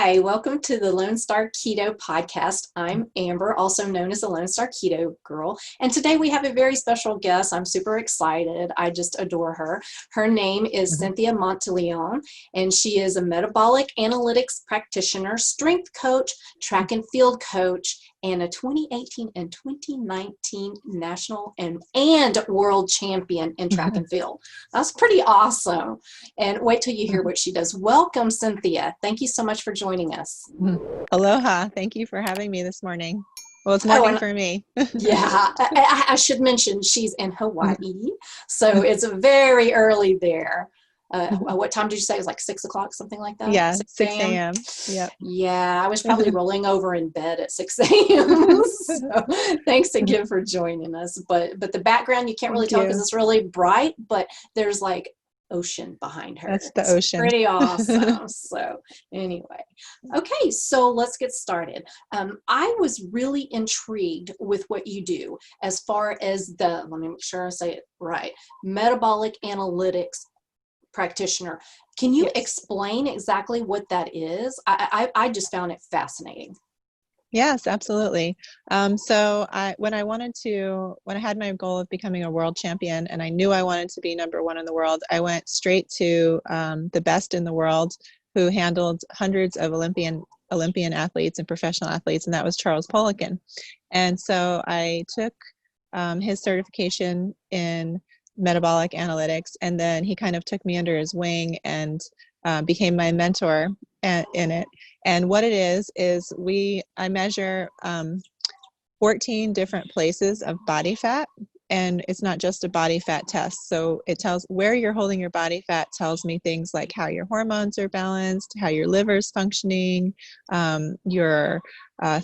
Hi, welcome to the Lone Star Keto podcast. I'm Amber, also known as the Lone Star Keto Girl. And today we have a very special guest. I'm super excited. I just adore her. Her name is Cynthia Monteleone, and she is a metabolic analytics practitioner, strength coach, track and field coach, and a 2018 and 2019 national and world champion in track and field. That's pretty awesome. And wait till you hear what she does. Welcome, Cynthia. Thank you so much for joining us. Aloha. Thank you for having me this morning. Well, it's morning for me. Yeah, I should mention she's in Hawaii, so it's very early there. What time did you say? It was like 6 o'clock, something like that? Yeah, 6 a.m. Yep. Yeah, I was probably rolling over in bed at 6 a.m. So thanks again for joining us. But the background, you can't really tell because it's really bright, but there's like ocean behind her. That's the ocean. Pretty awesome. So anyway, okay, so let's get started. I was really intrigued with what you do as far as let me make sure I say it right, Metabolic Analytics Practitioner. Can you explain exactly what that is? I just found it fascinating. Yes, absolutely. So when I had my goal of becoming a world champion and I knew I wanted to be #1 in the world, I went straight to the best in the world who handled hundreds of Olympian athletes and professional athletes, and that was Charles Poliquin. And so I took his certification in metabolic analytics, and then he kind of took me under his wing and became my mentor in it. And what it is I measure 14 different places of body fat, and it's not just a body fat test. So it tells where you're holding your body fat, tells me things like how your hormones are balanced, how your liver's functioning, your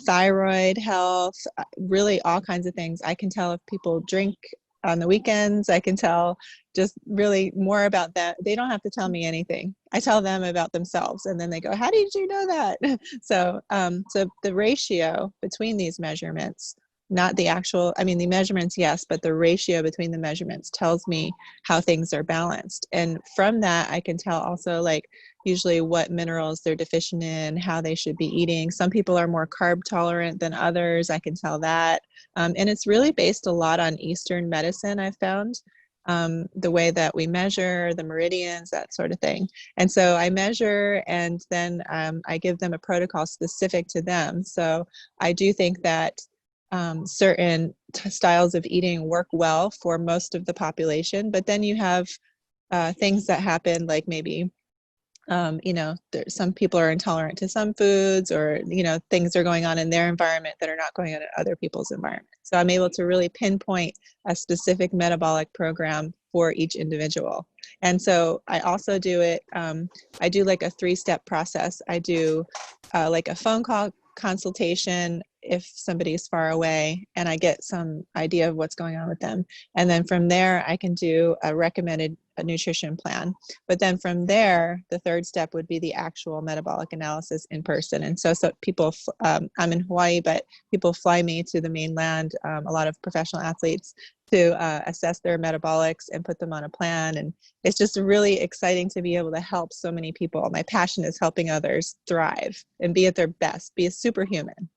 thyroid health, really all kinds of things. I can tell if people drink on the weekends. I can tell just really more about that. They don't have to tell me anything. I tell them about themselves, and then they go, how did you know that? So the ratio between these measurements, not the actual, the measurements, yes, but the ratio between the measurements tells me how things are balanced. And from that, I can tell also like usually what minerals they're deficient in, how they should be eating. Some people are more carb tolerant than others. I can tell that. And it's really based a lot on Eastern medicine, I've found, the way that we measure the meridians, that sort of thing. And so I measure, and then I give them a protocol specific to them. So I do think that certain styles of eating work well for most of the population, but then you have things that happen, like maybe some people are intolerant to some foods, or things are going on in their environment that are not going on in other people's environment. So I'm able to really pinpoint a specific metabolic program for each individual. And so I also do it, I do like a 3-step process. I do like a phone call consultation if somebody's far away, and I get some idea of what's going on with them. And then from there, I can do a recommended nutrition plan. But then from there, the 3rd step would be the actual metabolic analysis in person. And so people, I'm in Hawaii, but people fly me to the mainland, a lot of professional athletes, to assess their metabolics and put them on a plan. And it's just really exciting to be able to help so many people. My passion is helping others thrive and be at their best, be a superhuman.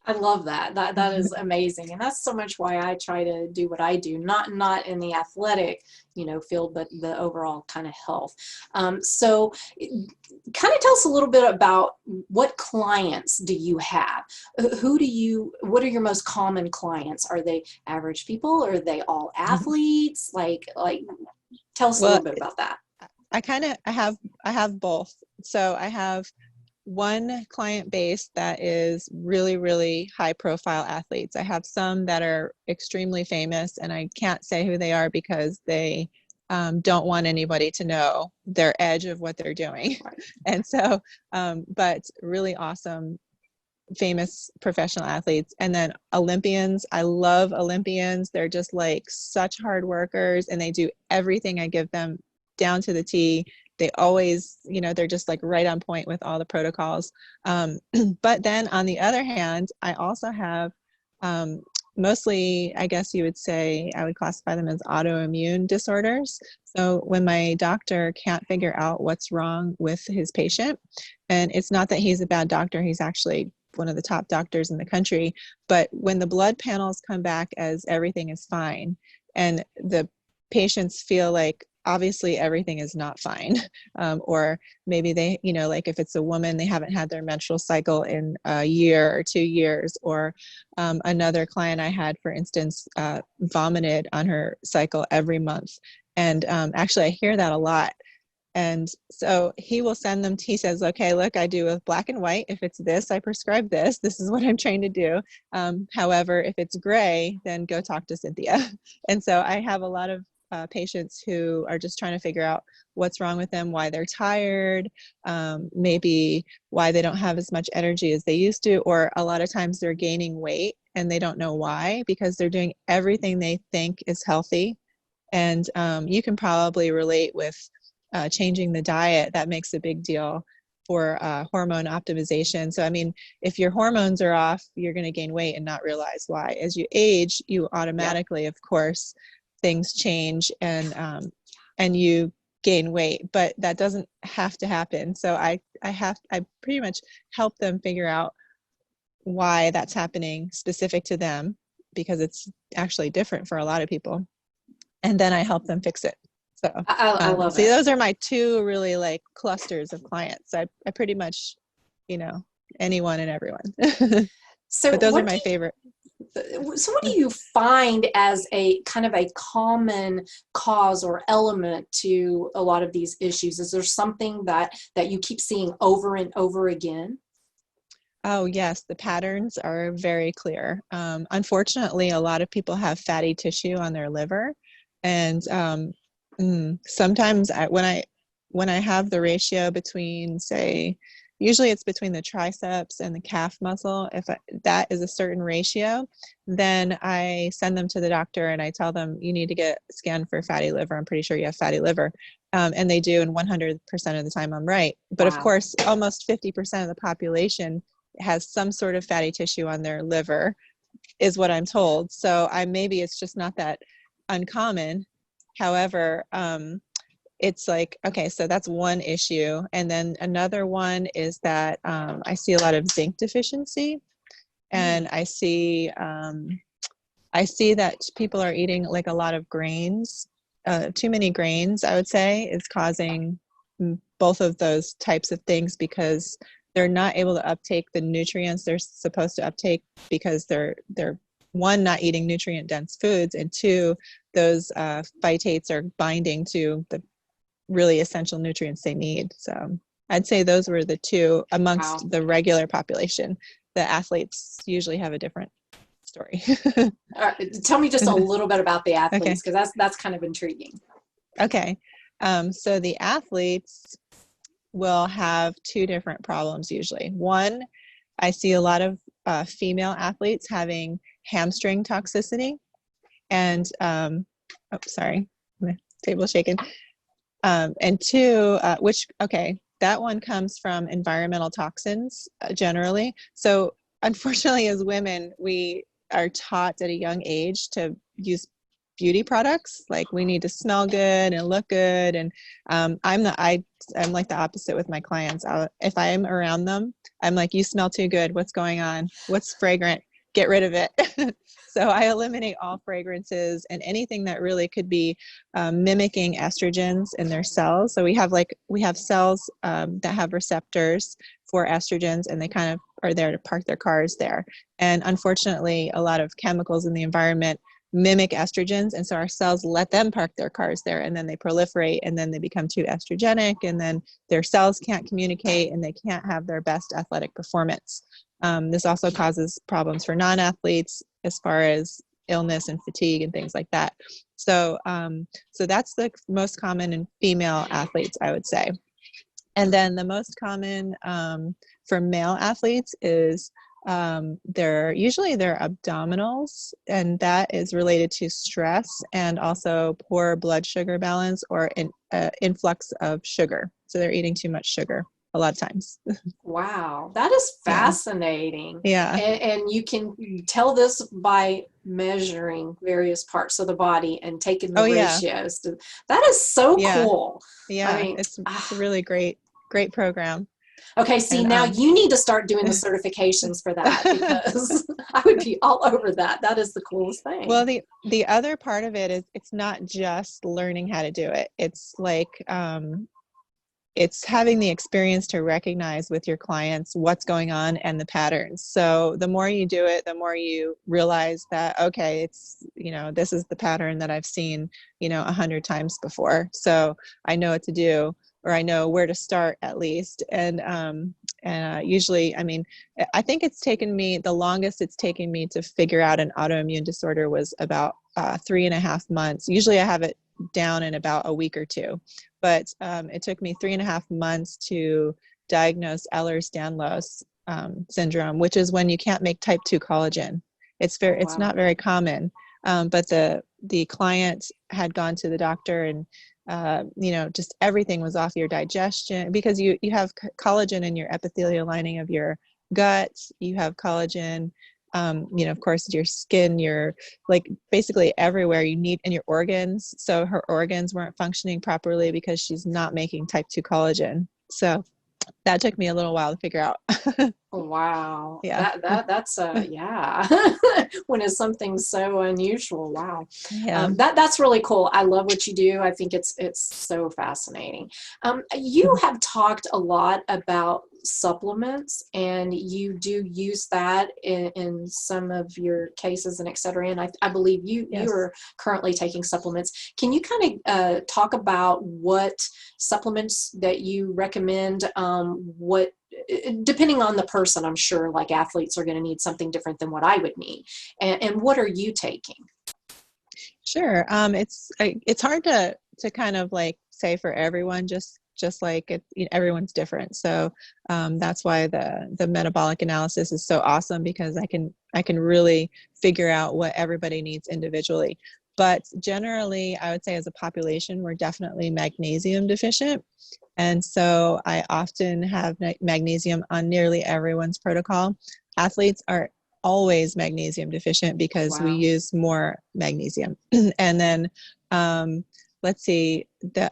I love that. That is amazing. And that's so much why I try to do what I do, not in the athletic, field, but the overall kind of health. So kind of tell us a little bit about what clients do you have? What are your most common clients? Are they average people? Are they all athletes? Like tell us a little bit about that. I have both. So I have one client base that is really, really high profile athletes. I have some that are extremely famous, and I can't say who they are because they don't want anybody to know their edge of what they're doing. Right. And so, but really awesome, famous professional athletes. And then Olympians. I love Olympians. They're just like such hard workers, and they do everything I give them down to the T. They always, they're just like right on point with all the protocols. But then on the other hand, I also have mostly, I guess you would say, I would classify them as autoimmune disorders. So when my doctor can't figure out what's wrong with his patient, and it's not that he's a bad doctor, he's actually one of the top doctors in the country, but when the blood panels come back as everything is fine, and the patients feel like obviously everything is not fine, or maybe they, like if it's a woman, they haven't had their menstrual cycle in a year or 2 years, or another client I had, for instance, vomited on her cycle every month. And actually, I hear that a lot. And so he will send them, he says, okay, look, I do with black and white. If it's this, I prescribe this. This is what I'm trained to do. However, if it's gray, then go talk to Cynthia. And so I have a lot of patients who are just trying to figure out what's wrong with them, why they're tired, maybe why they don't have as much energy as they used to, or a lot of times they're gaining weight and they don't know why, because they're doing everything they think is healthy. And you can probably relate with changing the diet. That makes a big deal for hormone optimization. So, I mean, if your hormones are off, you're going to gain weight and not realize why. As you age, you automatically, of course, things change and you gain weight, but that doesn't have to happen. So I pretty much help them figure out why that's happening specific to them, because it's actually different for a lot of people. And then I help them fix it. So I love so it. those are my two really like clusters of clients. I pretty much, anyone and everyone. So But those are my favorite. So what do you find as a kind of a common cause or element to a lot of these issues? Is there something that you keep seeing over and over again? Oh, yes, the patterns are very clear. Unfortunately, a lot of people have fatty tissue on their liver. And sometimes when I have the ratio between, say, usually it's between the triceps and the calf muscle. If that is a certain ratio, then I send them to the doctor and I tell them, you need to get scanned for fatty liver. I'm pretty sure you have fatty liver. And they do, and 100% of the time I'm right. But of course, almost 50% of the population has some sort of fatty tissue on their liver, is what I'm told. So maybe it's just not that uncommon. However, it's like, okay, so that's one issue. And then another one is that I see a lot of zinc deficiency. And I see that people are eating like a lot of grains. Too many grains, I would say, is causing both of those types of things, because they're not able to uptake the nutrients they're supposed to uptake, because they're one, not eating nutrient dense foods, and two, those phytates are binding to the really essential nutrients they need. So I'd say those were the two amongst the regular population. The athletes usually have a different story. Tell me just a little bit about the athletes, because that's kind of intriguing. Okay. So the athletes will have two different problems usually. One, I see a lot of female athletes having hamstring toxicity. And, sorry, my table's shaking. And two, that one comes from environmental toxins generally. So unfortunately, as women, we are taught at a young age to use beauty products. Like, we need to smell good and look good. And I'm like the opposite with my clients. If I'm around them, I'm like, you smell too good. What's going on? What's fragrant? Get rid of it. So I eliminate all fragrances and anything that really could be mimicking estrogens in their cells. So we have cells that have receptors for estrogens, and they kind of are there to park their cars there. And unfortunately, a lot of chemicals in the environment mimic estrogens, and so our cells let them park their cars there, and then they proliferate, and then they become too estrogenic, and then their cells can't communicate, and they can't have their best athletic performance. This also causes problems for non-athletes as far as illness and fatigue and things like that. So that's the most common in female athletes, I would say. And then the most common for male athletes is their abdominals, and that is related to stress and also poor blood sugar balance or an influx of sugar. So they're eating too much sugar. a lot of times. Wow, that is Yeah. fascinating. Yeah. And you can tell this by measuring various parts of the body and taking the Oh yeah. ratios. That is so Yeah. cool. I Yeah. mean, It's a really great program. okay, see, And now you need to start doing the certifications for that, because I would be all over that. That is the coolest thing. well, the other part of it is it's not just learning how to do it. It's like it's having the experience to recognize with your clients what's going on and the patterns. So the more you do it, the more you realize that, okay, it's, this is the pattern that I've seen, 100 times before. So I know what to do, or I know where to start at least. And usually, I mean, I think the longest it's taken me to figure out an autoimmune disorder was about 3.5 months. Usually I have it down in about a week or two. But it took me 3.5 months to diagnose Ehlers-Danlos syndrome, which is when you can't make type 2 collagen. It's Wow. it's not very common. But the client had gone to the doctor, and just everything was off your digestion, because you have collagen in your epithelial lining of your gut. You have collagen, of course, your skin, your, like, basically everywhere you need, in your organs. So her organs weren't functioning properly because she's not making type 2 collagen. So that took me a little while to figure out. Wow. Yeah. That's yeah. When it's something so unusual. Wow. Yeah. That's really cool. I love what you do. I think it's so fascinating. You have talked a lot about supplements, and you do use that in some of your cases and et cetera. And I believe you Yes. are currently taking supplements. Can you kind of talk about what supplements that you recommend? What, depending on the person, I'm sure like athletes are going to need something different than what I would need. And what are you taking? Sure. It's hard to kind of like say for everyone, just like everyone's different. So that's why the metabolic analysis is so awesome, because I can really figure out what everybody needs individually. But generally, I would say as a population, we're definitely magnesium deficient. And so I often have magnesium on nearly everyone's protocol. Athletes are always magnesium deficient because we Wow. use more magnesium. And then let's see, the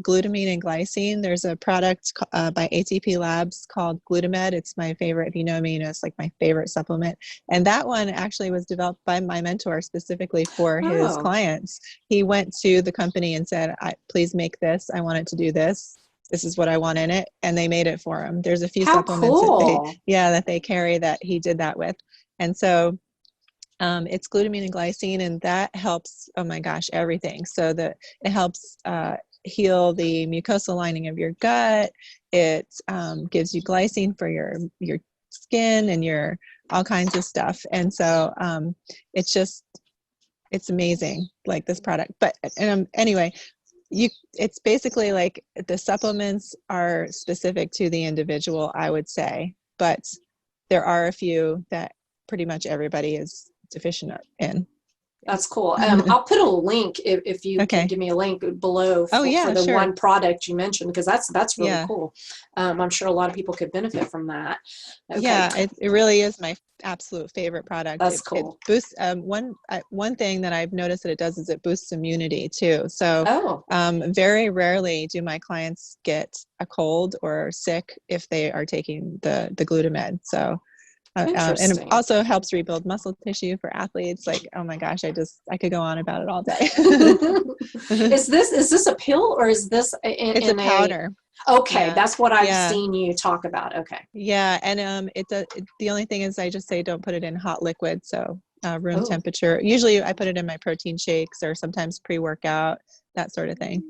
glutamine and glycine, there's a product by ATP Labs called GLUTAMED. It's my favorite. If you know me, it's like my favorite supplement. And that one actually was developed by my mentor specifically for his clients. He went to the company and said, please make this. I want it to do this. This is what I want in it. And they made it for him. There's a few supplements that they carry that he did that with. And so it's glutamine and glycine, and that helps, oh my gosh, everything. So that it helps heal the mucosal lining of your gut. It gives you glycine for your skin and your all kinds of stuff. And so it's amazing, like this product. But anyway, it's basically like the supplements are specific to the individual, I would say, but there are a few that pretty much everybody is deficient in. That's cool. I'll put a link if you can give me a link below for the one product you mentioned, because that's really cool. I'm sure a lot of people could benefit from that. Okay. Yeah, it really is my absolute favorite product. That's cool. It boosts one thing that I've noticed that it does is it boosts immunity too. So very rarely do my clients get a cold or sick if they are taking the GLUTAMED. So and it also helps rebuild muscle tissue for athletes. Like, oh my gosh, I could go on about it all day. Is this a pill, or is this it's a powder? Okay, that's what I've seen you talk about. Okay. Yeah, and the only thing is I just say don't put it in hot liquid, so room temperature. Usually I put it in my protein shakes or sometimes pre-workout, that sort of thing.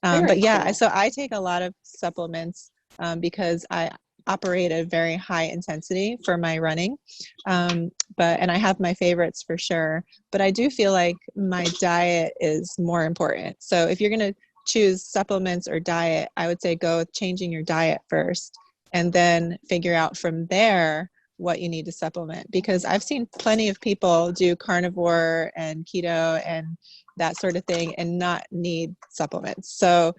But yeah, cool. So I take a lot of supplements because I operate at very high intensity for my running. And I have my favorites for sure, but I do feel like my diet is more important. So if you're going to choose supplements or diet, I would say go with changing your diet first, and then figure out from there what you need to supplement. Because I've seen plenty of people do carnivore and keto and that sort of thing and not need supplements. So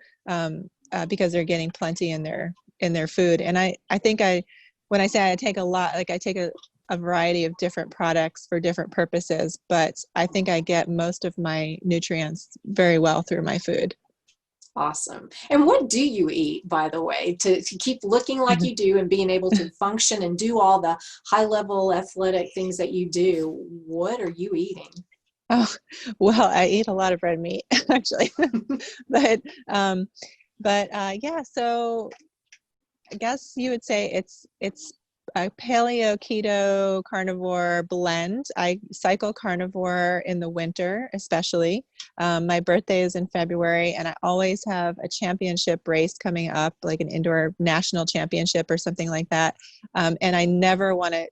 because they're getting plenty in their in their food. And I think when I say I take a lot, like I take a variety of different products for different purposes, but I think I get most of my nutrients very well through my food. Awesome. And what do you eat, by the way, to keep looking like you do and being able to function and do all the high level athletic things that you do? What are you eating? Oh, well, I eat a lot of red meat actually, but yeah, so I guess you would say it's a paleo keto carnivore blend. I cycle carnivore in the winter, especially. My birthday is in February, and I always have a championship race coming up, like an indoor national championship or something like that. And I never want to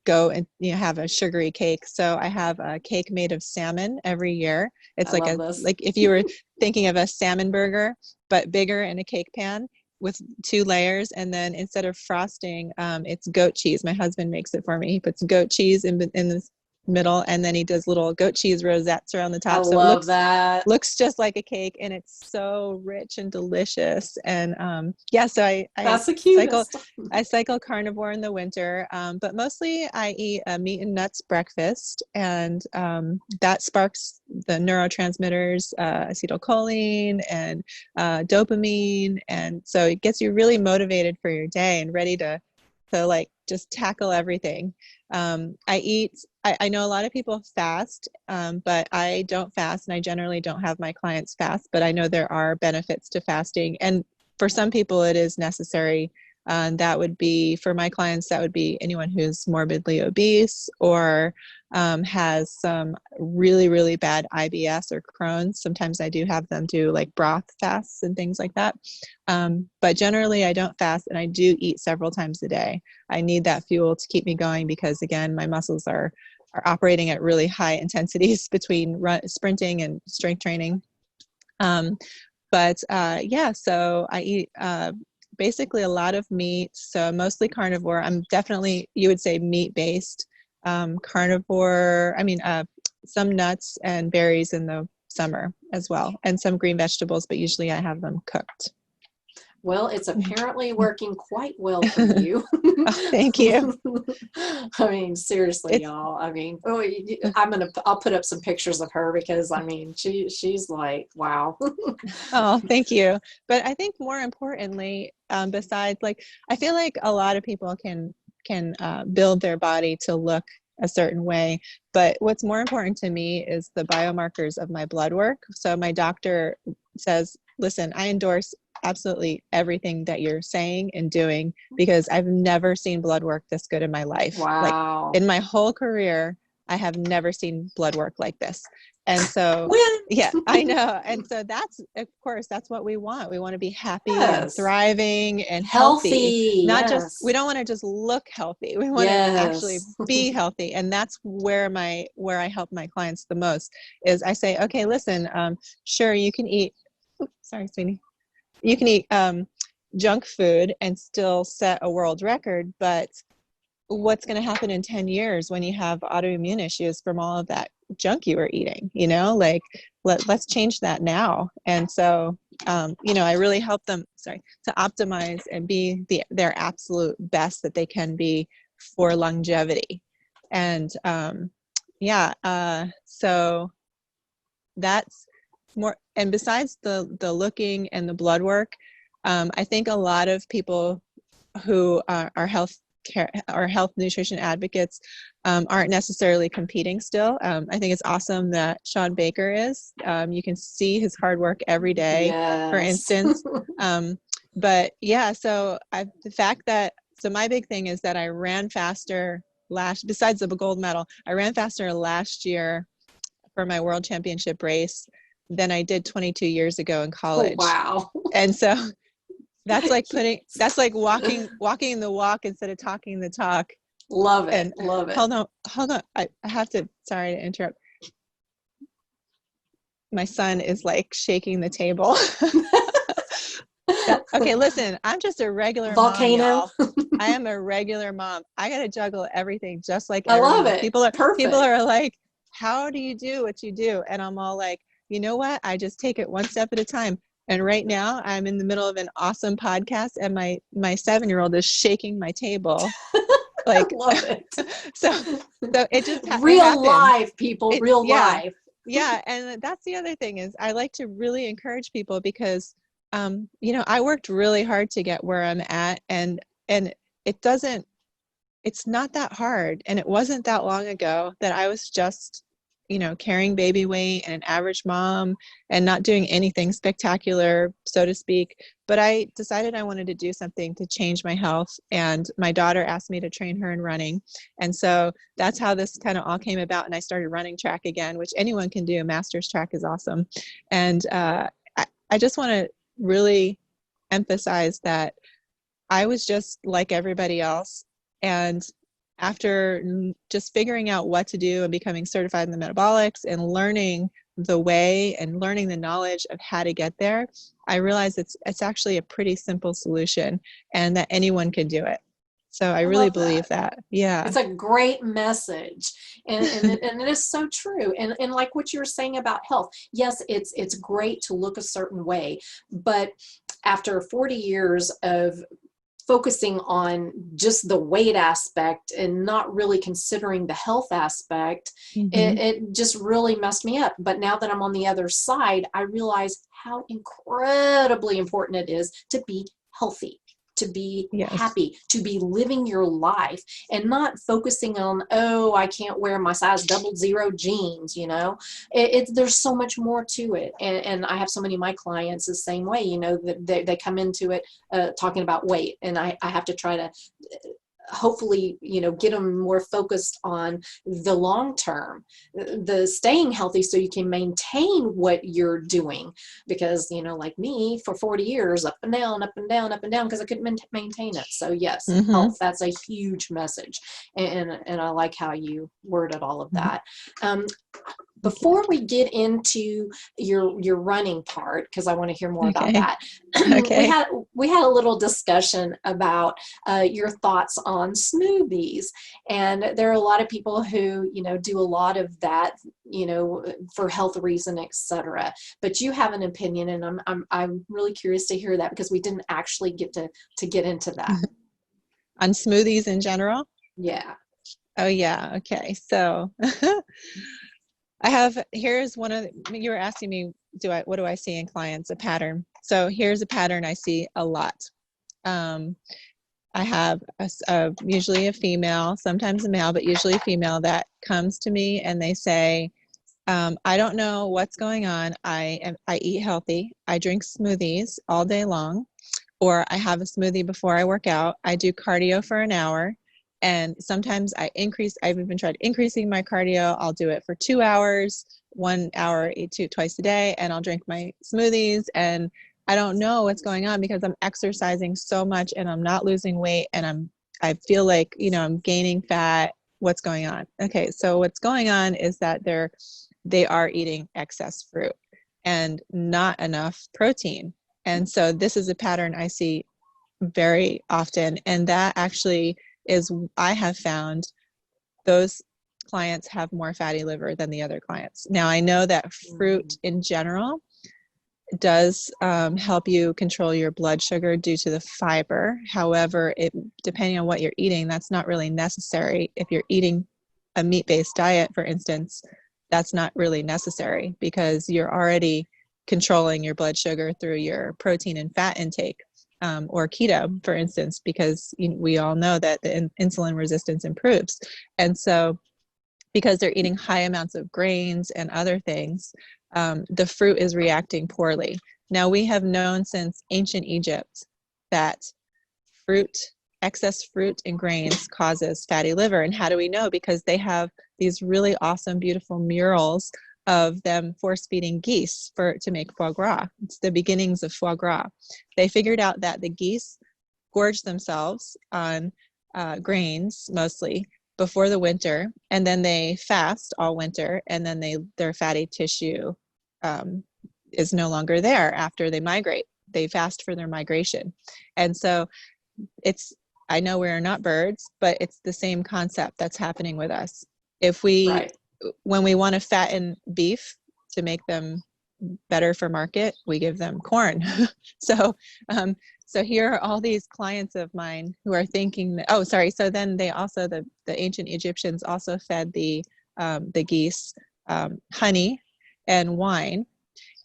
go and have a sugary cake. So I have a cake made of salmon every year. It's like like if you were thinking of a salmon burger, but bigger in a cake pan with 2 layers. And then instead of frosting, it's goat cheese. My husband makes it for me. He puts goat cheese in the middle, and then he does little goat cheese rosettes around the top. I love that. Looks just like a cake, and it's so rich and delicious. And yeah, so That's the cutest. I cycle carnivore in the winter, but mostly I eat a meat and nuts breakfast, and that sparks the neurotransmitters, acetylcholine and dopamine, and so it gets you really motivated for your day and ready to like just tackle everything. I know a lot of people fast, but I don't fast, and I generally don't have my clients fast, but I know there are benefits to fasting. And for some people it is necessary. That would be, for my clients, that would be anyone who's morbidly obese or has some really, really bad IBS or Crohn's. Sometimes I do have them do like broth fasts and things like that. But generally I don't fast, and I do eat several times a day. I need that fuel to keep me going because, again, my muscles are operating at really high intensities between sprinting and strength training. Yeah, so I eat basically a lot of meat, so mostly carnivore. I'm definitely, you would say, meat-based. Carnivore, some nuts and berries in the summer as well, and some green vegetables, but usually I have them cooked. Well, it's apparently working quite well for you. Oh, thank you. I mean, seriously, y'all. I mean, I'll put up some pictures of her because I mean, she's like, wow. Oh, thank you. But I think more importantly, besides, like, I feel like a lot of people can build their body to look a certain way, but what's more important to me is the biomarkers of my blood work. So my doctor says, listen, I endorse absolutely everything that you're saying and doing, because I've never seen blood work this good in my life. Wow. Like, in my whole career, I have never seen blood work like this. And so, yeah, I know. And so that's, of course, that's what we want. We want to be happy and thriving and healthy. Not just, we don't want to just look healthy. We want to actually be healthy. And that's where I help my clients the most is I say, okay, listen, sure, you can eat, sorry, sweetie. You can eat junk food and still set a world record, but what's going to happen in 10 years when you have autoimmune issues from all of that junk you were eating? Like, let's change that now. And so, I really help them, to optimize and be their absolute best that they can be for longevity. And so that's more. And besides the looking and the blood work, I think a lot of people who are health nutrition advocates aren't necessarily competing still. I think it's awesome that Sean Baker is. You can see his hard work every day, for instance. But yeah, so my big thing is that I ran faster besides the gold medal, I ran faster last year for my world championship race than I did 22 years ago in college. Oh, wow. And so that's like walking the walk instead of talking the talk. Love it. Love it. Hold on. I have to, sorry to interrupt. My son is like shaking the table. Okay, listen, I'm just a regular volcano. Mom, I am a regular mom. I got to juggle everything just like everyone. I love it. People are like, how do you do what you do? And I'm all like, you know what? I just take it one step at a time. And right now I'm in the middle of an awesome podcast, and my 7-year-old is shaking my table. Like, I love it. so it just it Real happened. life, people, real life. Yeah. And that's the other thing, is I like to really encourage people, because, I worked really hard to get where I'm at, and it's not that hard. And it wasn't that long ago that I was just, carrying baby weight and an average mom and not doing anything spectacular, so to speak. But I decided I wanted to do something to change my health. And my daughter asked me to train her in running. And so that's how this kind of all came about. And I started running track again, which anyone can do. Master's track is awesome. And I just want to really emphasize that I was just like everybody else. And after just figuring out what to do and becoming certified in the metabolics and learning the way and learning the knowledge of how to get there, I realized it's actually a pretty simple solution, and that anyone can do it. So I really believe that. Yeah. It's a great message. And it is so true. And like what you were saying about health, yes, it's great to look a certain way, but after 40 years of focusing on just the weight aspect and not really considering the health aspect, it just really messed me up. But now that I'm on the other side, I realize how incredibly important it is to be healthy, to be happy, to be living your life, and not focusing on, oh, I can't wear my size 00 jeans, there's so much more to it. And I have so many of my clients the same way, that they come into it talking about weight, and I have to try to hopefully, get them more focused on the long term, the staying healthy, so you can maintain what you're doing. Because, like me, for 40 years, up and down, up and down, up and down, because I couldn't maintain it. So yes, health, that's a huge message. And I like how you worded all of that. Before we get into your running part, because I want to hear more about that, we had a little discussion about your thoughts on smoothies, and there are a lot of people who do a lot of that, for health reason, etc. But you have an opinion, and I'm really curious to hear that, because we didn't actually get to get into that. On smoothies in general? Yeah. Oh yeah. Okay. So. Here's one of you were asking me, what do I see in clients? A pattern. So here's a pattern I see a lot. I have usually a female, sometimes a male, but usually a female, that comes to me and they say, I don't know what's going on. I eat healthy. I drink smoothies all day long, or I have a smoothie before I work out. I do cardio for an hour. And sometimes I've even tried increasing my cardio. I'll do it for 2 hours, 1 hour, eat twice a day, and I'll drink my smoothies. And I don't know what's going on, because I'm exercising so much and I'm not losing weight, and I feel like, I'm gaining fat. What's going on? Okay. So what's going on is that they are eating excess fruit and not enough protein. And so this is a pattern I see very often. And that actually I have found those clients have more fatty liver than the other clients. Now, I know that fruit in general does help you control your blood sugar due to the fiber. However, depending on what you're eating, that's not really necessary. If you're eating a meat-based diet, for instance, that's not really necessary, because you're already controlling your blood sugar through your protein and fat intake. Or keto, for instance, because we all know that the insulin resistance improves. And so because they're eating high amounts of grains and other things, the fruit is reacting poorly. Now, we have known since ancient Egypt that excess fruit and grains causes fatty liver. And how do we know? Because they have these really awesome, beautiful murals of them force-feeding geese to make foie gras. It's the beginnings of foie gras. They figured out that the geese gorge themselves on grains mostly before the winter, and then they fast all winter, and then their fatty tissue is no longer there after they migrate. They fast for their migration. And so I know we're not birds, but it's the same concept that's happening with us. When we want to fatten beef to make them better for market, we give them corn. So, so here are all these clients of mine who are thinking that, oh, sorry. So then they also, the ancient Egyptians also fed the geese honey and wine.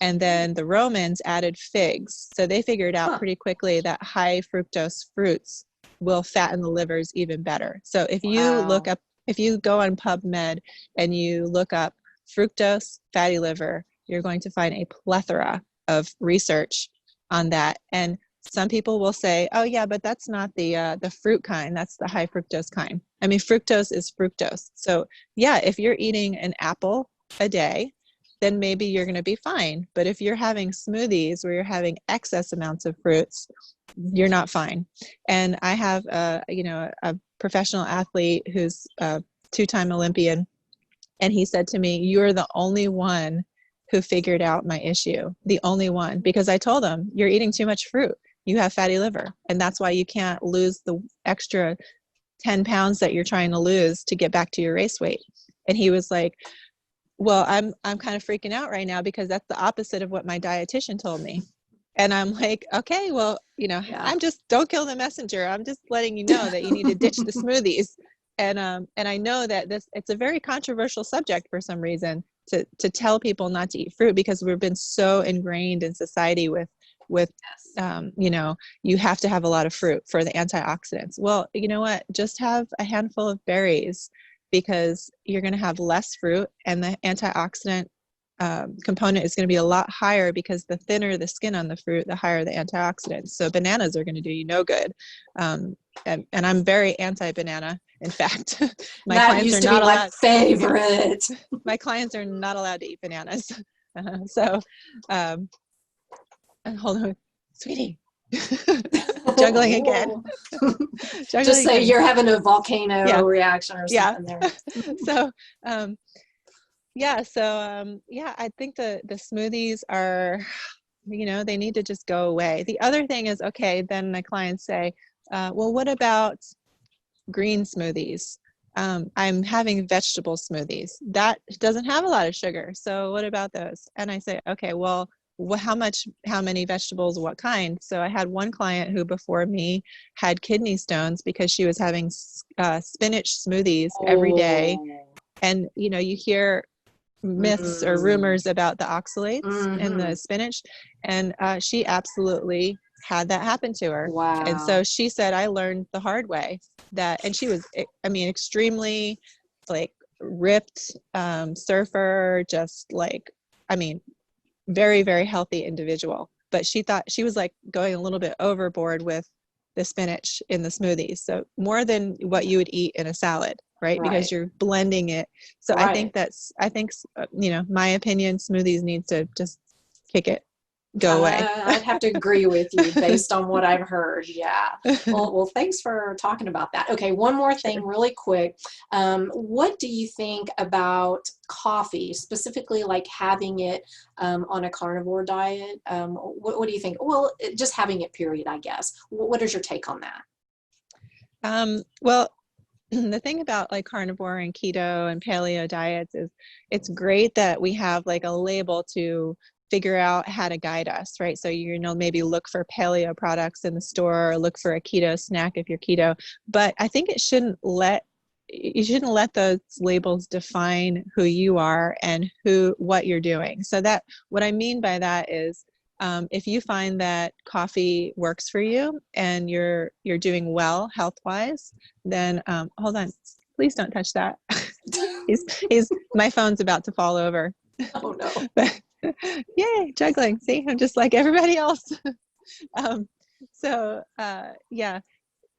And then the Romans added figs. So they figured out pretty quickly that high fructose fruits will fatten the livers even better. So if you look up, if you go on PubMed and you look up fructose fatty liver, you're going to find a plethora of research on that. And some people will say, oh yeah, but that's not the fruit kind, that's the high fructose kind. I mean, fructose is fructose. So yeah, if you're eating an apple a day, then maybe you're going to be fine. But if you're having smoothies where you're having excess amounts of fruits, you're not fine. And I have a professional athlete who's a 2-time Olympian, and he said to me, "You're the only one who figured out my issue, the only one," because I told him, "You're eating too much fruit. You have fatty liver, and that's why you can't lose the extra 10 pounds that you're trying to lose to get back to your race weight." And he was like, well, I'm kind of freaking out right now because that's the opposite of what my dietitian told me. And I'm like, okay, well, I'm just, don't kill the messenger. I'm just letting you know that you need to ditch the smoothies. And I know that it's a very controversial subject for some reason to tell people not to eat fruit, because we've been so ingrained in society with you have to have a lot of fruit for the antioxidants. Well, you know what? Just have a handful of berries, because you're going to have less fruit, and the antioxidant component is going to be a lot higher, because the thinner the skin on the fruit, the higher the antioxidants. So bananas are going to do you no good. And I'm very anti-banana. In fact, my clients are not allowed. Favorite. My clients are not allowed to eat bananas. So, hold on, sweetie. Juggling again. Just say you're having a volcano reaction or something there. So, I think the smoothies are, they need to just go away. The other thing is, okay, then my clients say, well, what about green smoothies? I'm having vegetable smoothies. That doesn't have a lot of sugar. So what about those? And I say, okay, well, how many vegetables, what kind? So I had one client who before me had kidney stones because she was having spinach smoothies every day. And, you hear myths or rumors about the oxalates in the spinach. And she absolutely had that happen to her. Wow. And so she said, I learned the hard way and she was, extremely ripped surfer, just very, very healthy individual. But she thought she was going a little bit overboard with the spinach in the smoothies. So more than what you would eat in a salad, right? Because you're blending it. So I think my opinion, smoothies need to just kick it, go away. I'd have to agree with you based on what I've heard. Yeah. Well, thanks for talking about that. Okay. One more thing really quick. What do you think about coffee, specifically having it on a carnivore diet? What do you think? Well, just having it, period, I guess. What is your take on that? Well, the thing about carnivore and keto and paleo diets is it's great that we have a label to figure out how to guide us, right? So maybe look for paleo products in the store, or look for a keto snack if you're keto. But I think you shouldn't let those labels define who you are and what you're doing. So that what I mean by that is if you find that coffee works for you and you're doing well health-wise, then hold on, please don't touch that. My phone's about to fall over. Oh no. But, yay, juggling. See, I'm just like everybody else.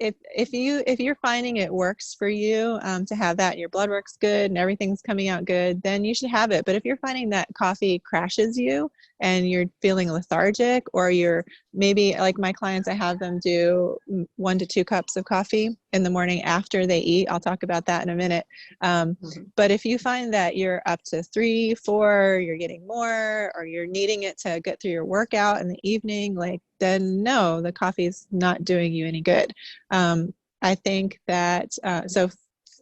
If you're finding it works for you to have that, your blood work's good and everything's coming out good, then you should have it. But if you're finding that coffee crashes you and you're feeling lethargic, or you're maybe my clients, I have them do 1 to 2 cups of coffee in the morning after they eat. I'll talk about that in a minute. But if you find that you're up to 3, 4, you're getting more, or you're needing it to get through your workout in the evening, then no, the coffee's not doing you any good. I think that, so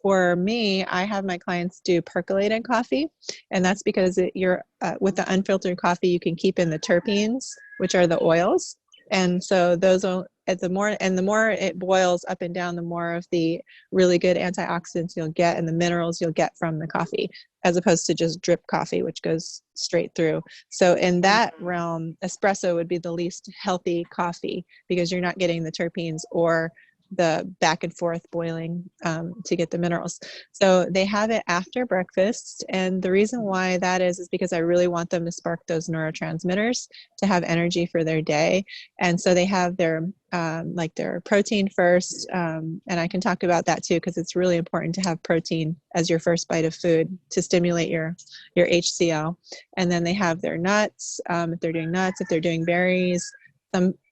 for me, I have my clients do percolated coffee, and that's because you're with the unfiltered coffee, you can keep in the terpenes, which are the oils, and so those are the more it boils up and down, the more of the really good antioxidants you'll get and the minerals you'll get from the coffee, as opposed to just drip coffee, which goes straight through. So in that realm, espresso would be the least healthy coffee because you're not getting the terpenes or the back and forth boiling to get the minerals. So they have it after breakfast. And the reason why that is because I really want them to spark those neurotransmitters to have energy for their day. And so they have their their protein first. And I can talk about that too, because it's really important to have protein as your first bite of food to stimulate your HCl. And then they have their nuts, if they're doing nuts, if they're doing berries.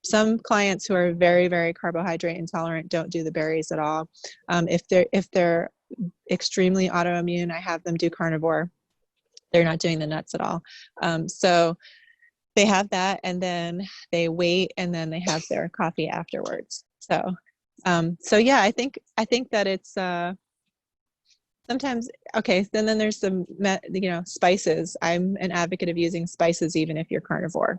Some clients who are very, very carbohydrate intolerant don't do the berries at all. If they're extremely autoimmune, I have them do carnivore. They're not doing the nuts at all. So they have that, and then they wait, and then they have their coffee afterwards. So yeah, I think that it's sometimes okay. Then there's some spices. I'm an advocate of using spices even if you're carnivore.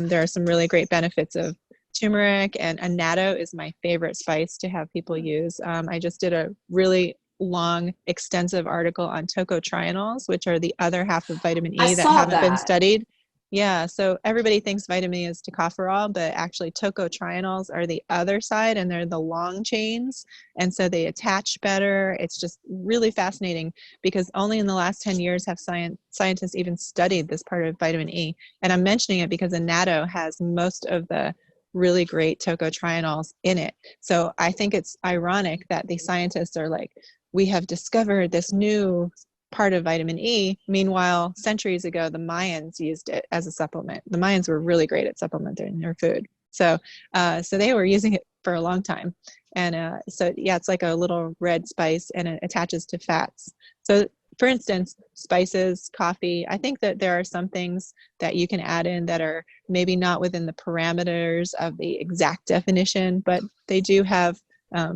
There are some really great benefits of turmeric, and ANNATTO is my favorite spice to have people use. I just did a really long, extensive article on tocotrienols, which are the other half of vitamin E that haven't been studied. Yeah, so everybody thinks vitamin E is tocopherol, but actually tocotrienols are the other side, and they're the long chains, and so they attach better. It's just really fascinating because only in the last 10 years have scientists even studied this part of vitamin E. And I'm mentioning it because ANNATTO has most of the really great tocotrienols in it. So I think it's ironic that the scientists are like, we have discovered this new part of vitamin E. Meanwhile, centuries ago, the Mayans used it as a supplement. The Mayans were really great at supplementing their food. So they were using it for a long time. And so yeah, it's like a little red spice, and it attaches to fats. So for instance, spices, coffee, I think that there are some things that you can add in that are maybe not within the parameters of the exact definition, but they do have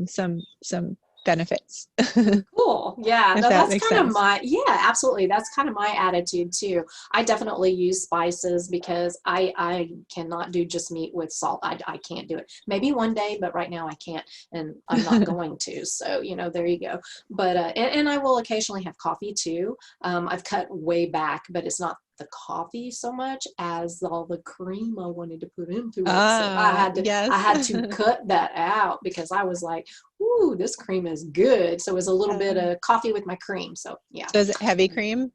some benefits. Cool. Yeah, If that that's kind sense. of absolutely. That's kind of my attitude too. I definitely use spices because I cannot do just meat with salt. I can't do it. Maybe one day, but right now I can't, and I'm not going to. So, there you go. But, and I will occasionally have coffee too. I've cut way back, but it's not the coffee so much as all the cream I wanted to put into it. So I had to cut that out because I was like, ooh, this cream is good. So it was a little bit of coffee with my cream. So yeah. So is it heavy cream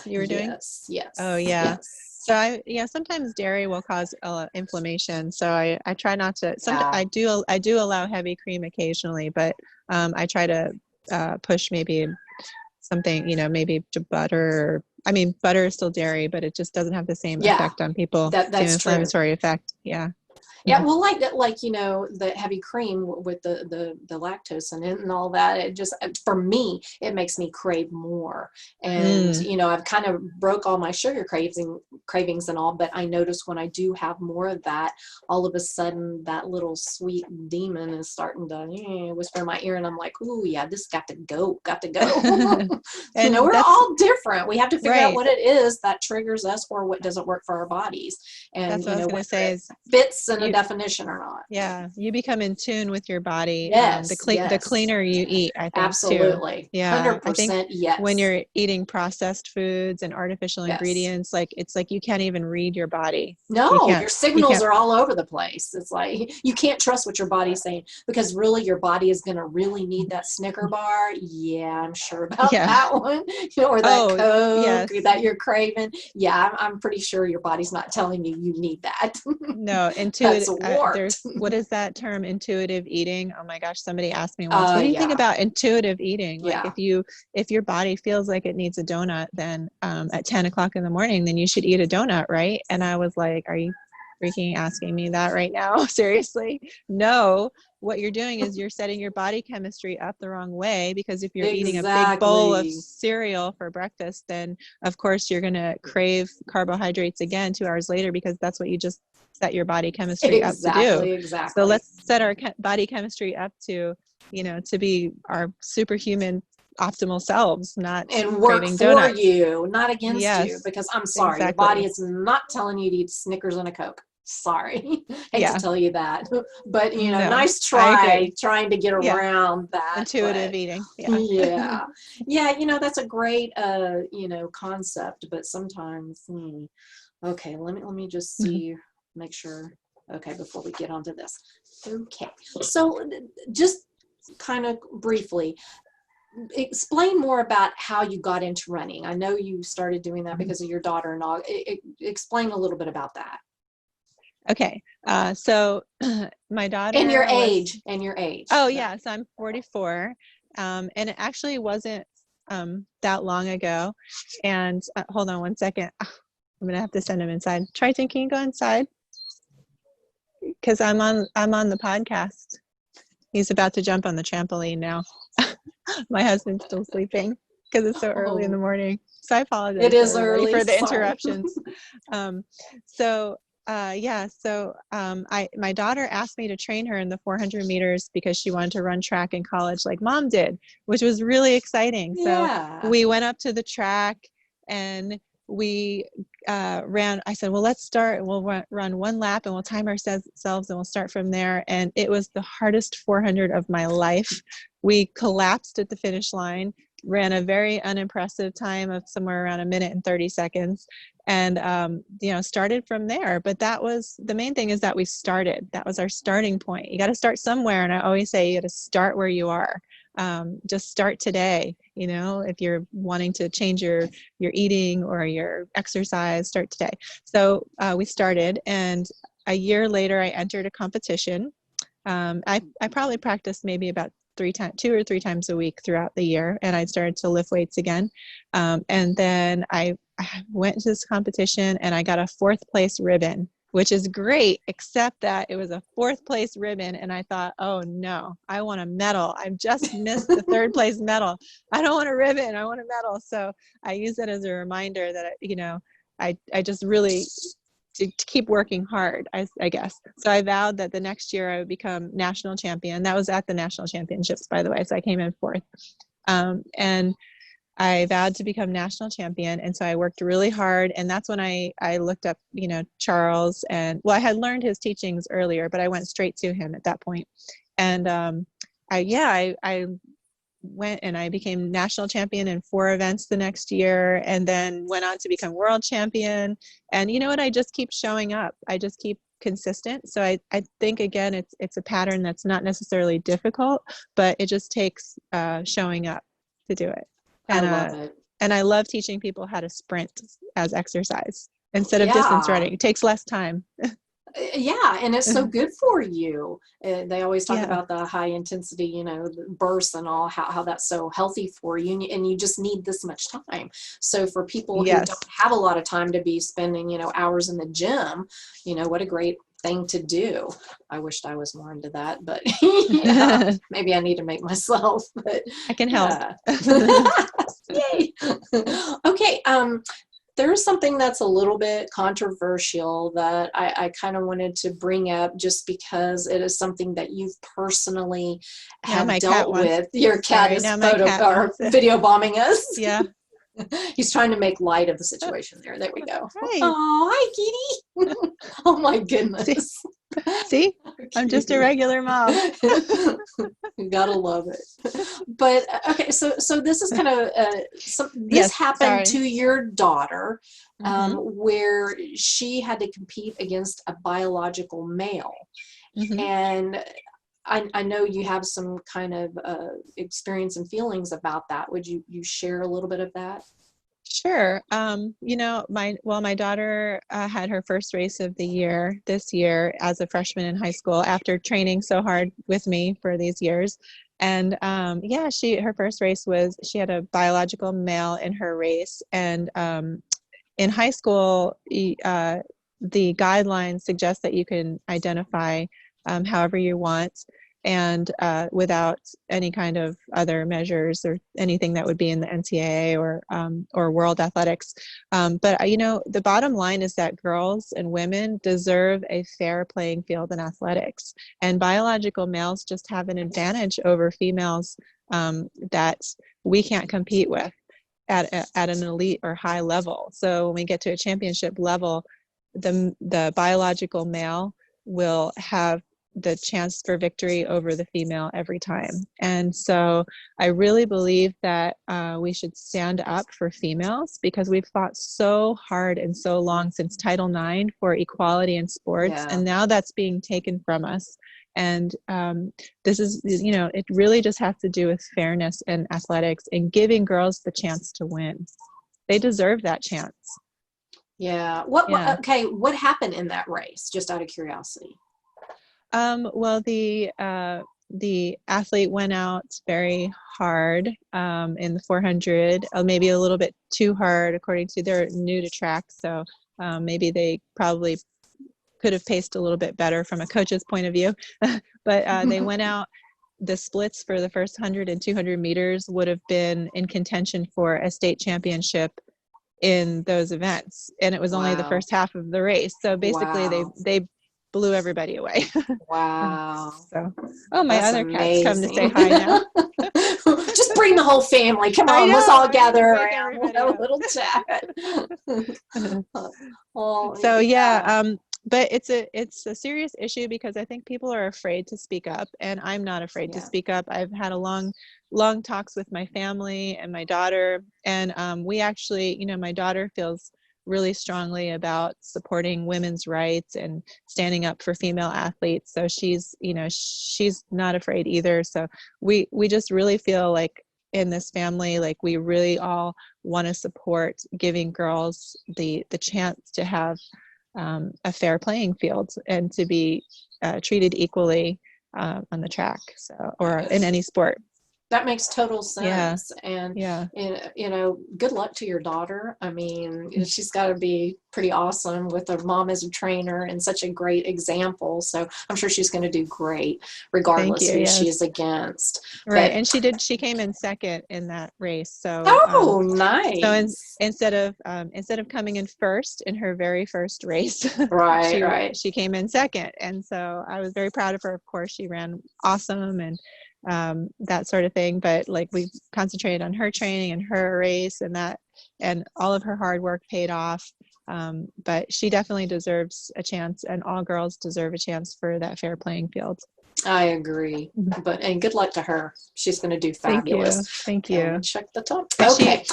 you were doing? Yes. Oh yeah. Yes. So sometimes dairy will cause inflammation. So I try not to. I do allow heavy cream occasionally, but I try to push maybe something, maybe to butter. I mean, butter is still dairy, but it just doesn't have the same effect on people. That's same inflammatory effect. Yeah. Yeah, well, the heavy cream with the lactose in it and all that, it just, for me, it makes me crave more. And, I've kind of broke all my sugar cravings and all, but I notice when I do have more of that, all of a sudden that little sweet demon is starting to whisper in my ear, and I'm like, ooh, yeah, this got to go. And we're all different. We have to figure out what it is that triggers us or what doesn't work for our bodies. And, that's what I was going to say is fits in a definition or not. Yeah, you become in tune with your body. Yes, the cleaner you eat, I think. Absolutely. Too. Yeah, 100%. I think yes. When you're eating processed foods and artificial ingredients, it's like you can't even read your body. No, your signals are all over the place. It's like you can't trust what your body's saying because really your body is going to really need that Snicker bar. Yeah, I'm sure about that one. Or that Coke that you're craving. Yeah, I'm pretty sure your body's not telling you need that. No, what is that term? Intuitive eating. Oh my gosh, somebody asked me once, what do you think about intuitive eating? Like if your body feels like it needs a donut, then at 10 o'clock in the morning, then you should eat a donut, right? And I was like, are you freaking asking me that right now? Seriously? No. What you're doing is you're setting your body chemistry up the wrong way, because if you're eating a big bowl of cereal for breakfast, then of course you're going to crave carbohydrates again 2 hours later, because that's what you just set your body chemistry up to do. Exactly. So let's set our body chemistry up to, to be our superhuman optimal selves, not and work craving for donuts. you, not against Yes, you, because I'm sorry, your exactly. body is not telling you to eat Snickers and a Coke. Sorry. Hate to Yeah. tell you that, but No, nice I try agree. trying to get Yeah. around that. Intuitive But eating. Yeah. yeah, that's a great concept, but sometimes okay, let me just see, make sure. Okay, before we get onto this. Okay, so just kind of briefly, explain more about how you got into running. I know you started doing that because of your daughter and all. Explain a little bit about that. Okay. So my daughter And your was, age. oh yeah, so I'm 44. And it actually wasn't that long ago. And hold on one second. I'm gonna have to send him inside. Triton, can you go inside? Because I'm on the podcast. He's about to jump on the trampoline now. My husband's still sleeping because it's so early in the morning. So I apologize, it is everybody, early for the sorry. interruptions. My daughter asked me to train her in the 400 meters because she wanted to run track in college like mom did, which was really exciting. Yeah. So we went up to the track and we ran. I said, well, let's start. We'll run one lap and we'll time ourselves and we'll start from there. And it was the hardest 400 of my life. We collapsed at the finish line, ran a very unimpressive time of somewhere around 1 minute and 30 seconds. And, started from there. But that was the main thing, is that we started. That was our starting point. You got to start somewhere. And I always say you got to start where you are. Just start today. If you're wanting to change your eating or your exercise, start today. So we started, and a year later I entered a competition. I probably practiced maybe about 2 or 3 times a week throughout the year, and I started to lift weights again. And then I went to this competition and I got a 4th place ribbon, which is great, except that it was a 4th place ribbon. And I thought, oh no, I want a medal. I've just missed the 3rd place medal. I don't want a ribbon, I want a medal. So I use it as a reminder that, I just really, to keep working hard, I guess. So I vowed that the next year I would become national champion. That was at the national championships, by the way. So I came in 4th. And I vowed to become national champion. And so I worked really hard. And that's when I looked up, Charles. And well, I had learned his teachings earlier, but I went straight to him at that point. And I went and I became national champion in 4 events the next year, and then went on to become world champion. And you know what? I just keep showing up. I just keep consistent. So I think, again, it's a pattern that's not necessarily difficult, but it just takes showing up to do it. And, I love it. And I love teaching people how to sprint as exercise instead of distance running. It takes less time. Yeah, and it's so good for you. They always talk Yeah. about the high intensity, bursts and all, how that's so healthy for you, and you just need this much time. So for people who Yes. don't have a lot of time to be spending, hours in the gym, what a great thing to do. I wished I was more into that, but yeah, maybe I need to make myself. But I can help. Yay. Okay. There's something that's a little bit controversial that I kind of wanted to bring up, just because it is something that you've personally have dealt with. Your cat is video bombing us. Yeah. He's trying to make light of the situation there. There we go. Hi. Oh, hi, kitty. Oh my goodness. See? I'm just a regular mom. You gotta love it. But okay, so this is kind of this happened to your daughter, where she had to compete against a biological male, and I know you have some kind of experience and feelings about that. Would you share a little bit of that? Sure. My daughter had her first race of the year this year as a freshman in high school, after training so hard with me for these years. And her first race was, she had a biological male in her race. And in high school, the guidelines suggest that you can identify however you want. and without any kind of other measures or anything that would be in the NCAA or World Athletics. But you know, the bottom line is that girls and women deserve a fair playing field in athletics, and biological males just have an advantage over females that we can't compete with at an elite or high level. So when we get to a championship level, the biological male will have the chance for victory over the female every time. And so I really believe that we should stand up for females, because we've fought so hard and so long since Title IX for equality in sports, Yeah. and now that's being taken from us. And this is, you know, it really just has to do with fairness in athletics and giving girls the chance to win. They deserve that chance. Yeah. Yeah. Okay, what happened in that race, just out of curiosity? Well, the athlete went out very hard in the 400, maybe a little bit too hard, according to, they're new to track, so maybe they probably could have paced a little bit better from a coach's point of view. But they went out. The splits for the first 100 and 200 meters would have been in contention for a state championship in those events, and it was only the Wow. first half of the race. So basically, Wow. they blew everybody away. Wow. So, oh, my That's other cat's come to say amazing. hi now. Just bring the whole family. Come I on, let's know, all I gather wake around. We'll everybody have a up. little chat. Well, So yeah, but it's a serious issue, because I think people are afraid to speak up, and I'm not afraid to Yeah. speak up. I've had a long talks with my family and my daughter, and we actually, you know, my daughter feels really strongly about supporting women's rights and standing up for female athletes. So she's, you know, she's not afraid either. So we just really feel like in this family, like we really all want to support giving girls the chance to have a fair playing field and to be treated equally on the track, so, or in any sport. That makes total Yeah. sense. And, Yeah. you know, good luck to your daughter. I mean, she's got to be pretty awesome with her mom as a trainer and such a great example. So I'm sure she's going to do great, regardless who Yes. she's against. Right. But, And she came in second in that race. So, oh, nice. so instead of coming in first in her very first race, right. she came in second. And so I was very proud of her. Of course, she ran awesome and that sort of thing, but like we concentrated on her training and her race, and all of her hard work paid off. But she definitely deserves a chance, and all girls deserve a chance for that fair playing field. I agree. And good luck to her. She's going to do fabulous. Thank you. Check the top. And Okay.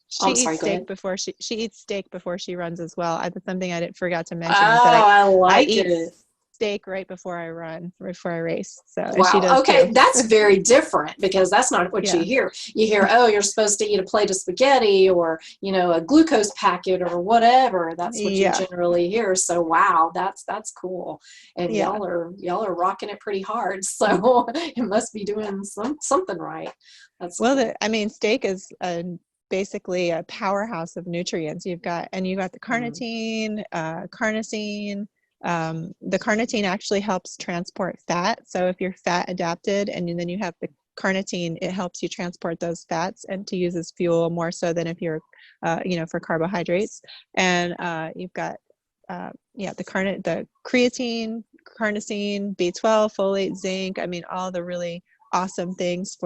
She eats steak before she eats steak before she runs as well. That's something I forgot to mention. Oh, is that I like eat it. steak right before I run, before I race. So Wow. And she does Okay, too. that's very different, because that's not what Yeah. you hear. You hear, oh, you're supposed to eat a plate of spaghetti, or, you know, a glucose packet or whatever. That's what you generally hear. So wow, that's cool. And y'all are rocking it pretty hard. So it must be doing something right. That's well. cool. I mean, steak is basically a powerhouse of nutrients. You've got the carnitine, carnosine. The carnitine actually helps transport fat. So if you're fat adapted, and then you have the carnitine, it helps you transport those fats and to use as fuel more so than if you're, for carbohydrates. And you've got, the creatine, carnosine, B12, folate, zinc. I mean, all the really awesome things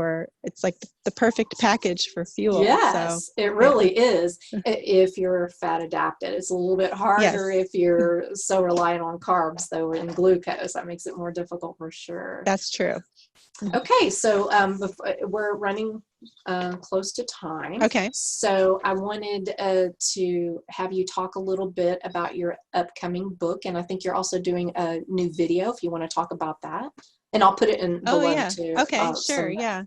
it's like the perfect package for fuel. Yes, so, it really is. If you're fat adapted, it's a little bit harder if you're so reliant on carbs, though, and glucose. That makes it more difficult for sure. That's true. Okay, so we're running close to time. Okay. So I wanted to have you talk a little bit about your upcoming book, and I think you're also doing a new video, if you want to talk about that. And I'll put it in below too. Okay, sure, yeah.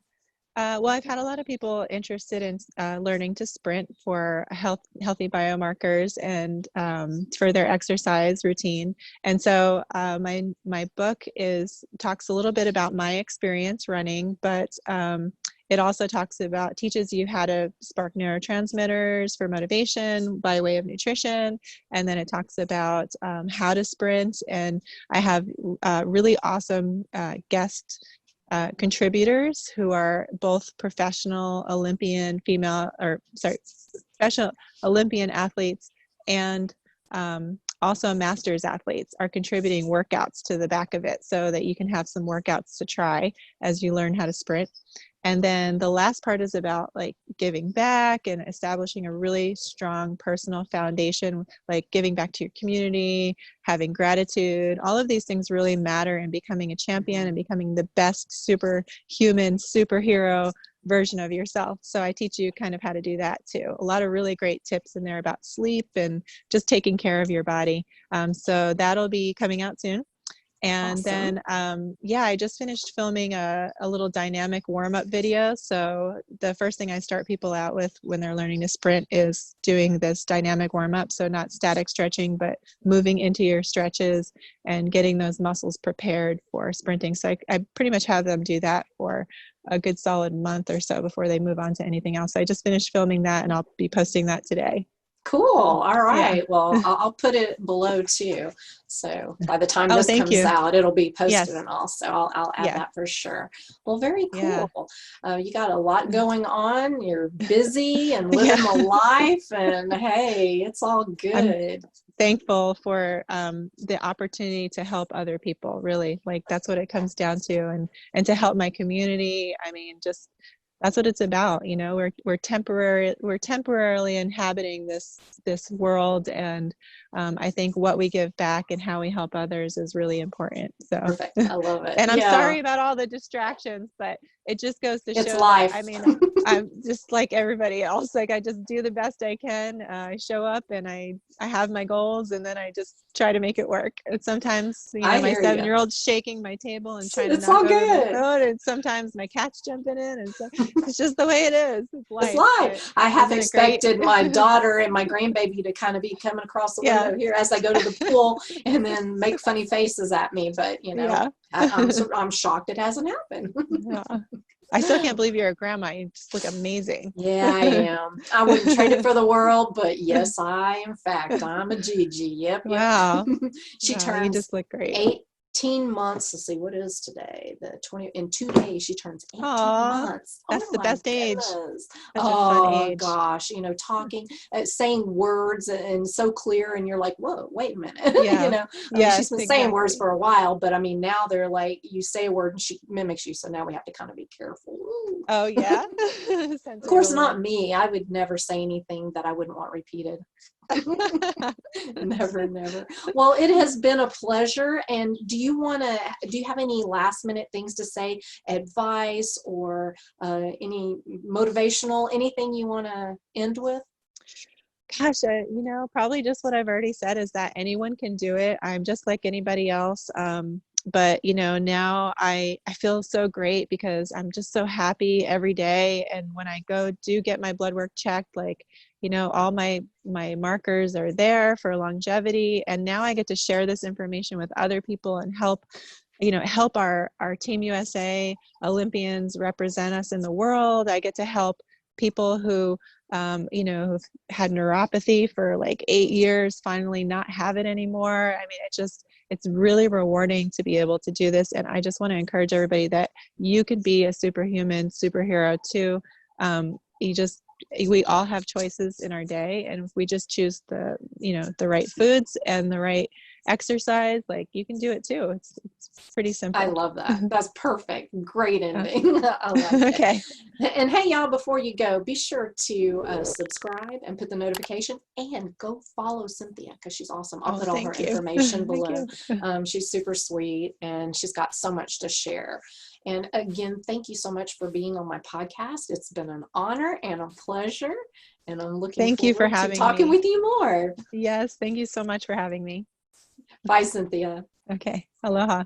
Well, I've had a lot of people interested in learning to sprint for healthy biomarkers and for their exercise routine. And so my book talks a little bit about my experience running, but It also teaches you how to spark neurotransmitters for motivation by way of nutrition. And then it talks about how to sprint. And I have really awesome guest contributors who are both professional Olympian special Olympian athletes and also masters athletes are contributing workouts to the back of it so that you can have some workouts to try as you learn how to sprint. And then the last part is about like giving back and establishing a really strong personal foundation, like giving back to your community, having gratitude. All of these things really matter in becoming a champion and becoming the best superhuman, superhero version of yourself. So I teach you kind of how to do that too. A lot of really great tips in there about sleep and just taking care of your body. So that'll be coming out soon. And awesome. Then, I just finished filming a little dynamic warm-up video. So the first thing I start people out with when they're learning to sprint is doing this dynamic warm-up. So not static stretching, but moving into your stretches and getting those muscles prepared for sprinting. So I pretty much have them do that for a good solid month or so before they move on to anything else. So I just finished filming that and I'll be posting that today. Cool. All right. Yeah. Well, I'll put it below too. So by the time this comes out, it'll be posted and all. So I'll add that for sure. Well, very cool. Yeah. You got a lot going on. You're busy and living the life, and hey, it's all good. I'm thankful for the opportunity to help other people. Really, like that's what it comes down to, and to help my community. I mean, just. That's what it's about, you know. We're temporarily inhabiting this world, and I think what we give back and how we help others is really important. So perfect. I love it. And I'm sorry about all the distractions, but it just goes to it's show life. that, I mean, I'm just like everybody else. Like I just do the best I can. I show up and I have my goals, and then I just try to make it work. And sometimes, you know, my 7-year-old's shaking my table and trying to knock over my phone, and sometimes my cat's jumping in, and so it's just the way it is. It's life. It's life. I have expected my daughter and my grandbaby to kind of be coming across the window here as I go to the pool and then make funny faces at me, but you know, I'm shocked it hasn't happened. I still can't believe you're a grandma. You just look amazing. Yeah, I am. I wouldn't trade it for the world, but yes, in fact, I'm a Gigi. Yep. Wow. She turns you just look great. 18 months. Let's see, what is today? In 2 days, she turns 18 months. That's the best age. That's a fun age. Gosh, you know, talking, saying words and so clear, and you're like, whoa, wait a minute. Yeah. You know, I mean, she's been saying words for a while, but I mean, now they're like, you say a word and she mimics you, so now we have to kind of be careful. Ooh. Oh yeah. Of course, not me. I would never say anything that I wouldn't want repeated. Never. Well, it has been a pleasure. And do you have any last minute things to say, advice or any motivational, anything you want to end with? Gosh, you know, probably just what I've already said is that anyone can do it. I'm just like anybody else. But you know, now I feel so great because I'm just so happy every day. And when I do get my blood work checked, like, you know, all my markers are there for longevity. And now I get to share this information with other people and help our Team USA Olympians represent us in the world. I get to help people who, you know, who've had neuropathy for like 8 years, finally not have it anymore. I mean, it's really rewarding to be able to do this. And I just want to encourage everybody that you could be a superhuman, superhero too. We all have choices in our day, and if we just choose the right foods and the right exercise, like you can do it too. It's pretty simple. I love that. That's perfect. Great ending. I like it. Okay. And hey, y'all, before you go, be sure to subscribe and put the notification, and go follow Cynthia because she's awesome. I'll put all her information below. She's super sweet, and she's got so much to share. And again, thank you so much for being on my podcast. It's been an honor and a pleasure, and I'm looking forward to talking with you more. Yes, thank you so much for having me. Bye, Cynthia. Okay, aloha.